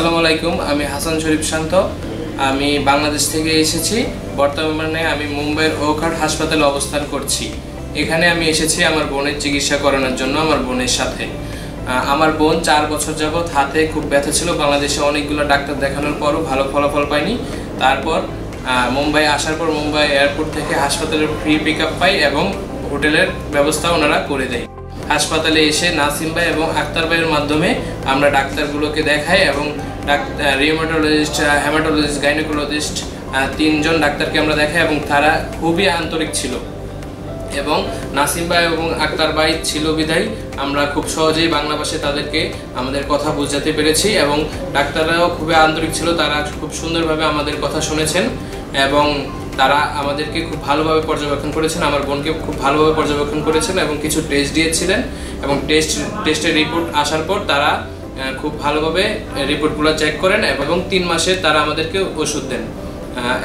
আসসালামু আলাইকুম। আমি হাসান শরীফ শান্ত। আমি বাংলাদেশ থেকে এসেছি। বর্তমানে আমি মুম্বাইয়ের ওখাট হাসপাতালে অবস্থান করছি। এখানে আমি এসেছি আমার বোনের চিকিৎসা করানোর জন্য। আমার বোনের সাথে আমার বোন 4 বছর যাবৎ হাতে খুব ব্যথা ছিল। বাংলাদেশে অনেকগুলো ডাক্তার দেখানোর পরও ভালো ফলাফল পাইনি। তারপর মুম্বাই আসার পর মুম্বাই এয়ারপোর্ট থেকে হাসপাতালের ফ্রি পিক আপ পাই এবং হোটেলের ব্যবস্থা ওনারা করে দেয়। হাসপাতালে এসে নাসিম ভাই এবং আক্তার ভাইয়ের মাধ্যমে আমরা ডাক্তারগুলোকে দেখাই এবং রিউমাটোলজিস্ট, হেমাটোলজিস্ট, গাইনোকোলজিস্ট 3 জন ডাক্তারকে আমরা দেখাই এবং তারা খুবই আন্তরিক ছিল। এবং নাসিম ভাই এবং আক্তার ভাই ছিল বিধায় আমরা খুব সহজেই বাংলা ভাষায় তাদেরকে আমাদের কথা বোঝাতে পেরেছি এবং ডাক্তাররাও খুবই আন্তরিক ছিল। তারা খুব সুন্দরভাবে আমাদের কথা শুনেছেন এবং তারা আমাদেরকে খুব ভালোভাবে পর্যবেক্ষণ করেছেন। আমার বোনকে খুব ভালোভাবে পর্যবেক্ষণ করেছেন এবং কিছু টেস্ট দিয়েছিলেন এবং টেস্টের রিপোর্ট আসার পর তারা খুব ভালোভাবে রিপোর্টগুলো চেক করেন এবং 3 মাসে তারা আমাদেরকে ওষুধ দেন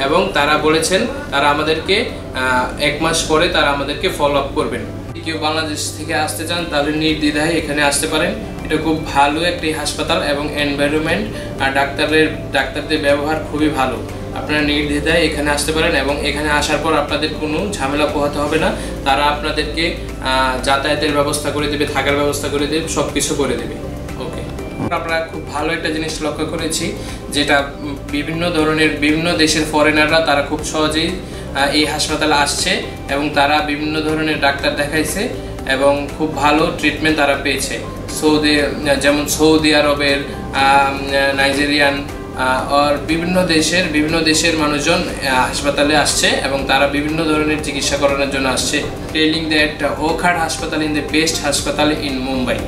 এবং তারা বলেছেন তারা আমাদেরকে 1 মাস পরে তারা আমাদেরকে ফলো আপ করবেন। কেউ বাংলাদেশ থেকে আসতে চান তাহলে নির্দ্বিধায় এখানে আসতে পারেন। এটা খুব ভালো একটি হাসপাতাল এবং এনভায়রনমেন্ট আর ডাক্তারদের ব্যবহার খুবই ভালো। আপনারা নির্দ্বিধায় এখানে আসতে পারেন এবং এখানে আসার পর আপনাদের কোনো ঝামেলা পোহাতে হবে না। তারা আপনাদেরকে যাতায়াতের ব্যবস্থা করে দেবে, থাকার ব্যবস্থা করে দেবে, সব কিছু করে দেবে। ওকে, আমরা খুব ভালো একটা জিনিস লক্ষ্য করেছি যেটা বিভিন্ন দেশের ফরেনাররা তারা খুব সহজেই এই হাসপাতালে আসছে এবং তারা বিভিন্ন ধরনের ডাক্তার দেখাইছে এবং খুব ভালো ট্রিটমেন্ট তারা পেয়েছে। যেমন সৌদি আরবের, নাইজেরিয়ান আর বিভিন্ন দেশের মানুষজন হাসপাতালে আসছে এবং তারা বিভিন্ন ধরনের চিকিৎসা করানোর জন্য আসছে। টেলিং দ্যাট ওখাট হাসপাতাল ইন দ্য বেস্ট হাসপাতাল ইন মুম্বাই।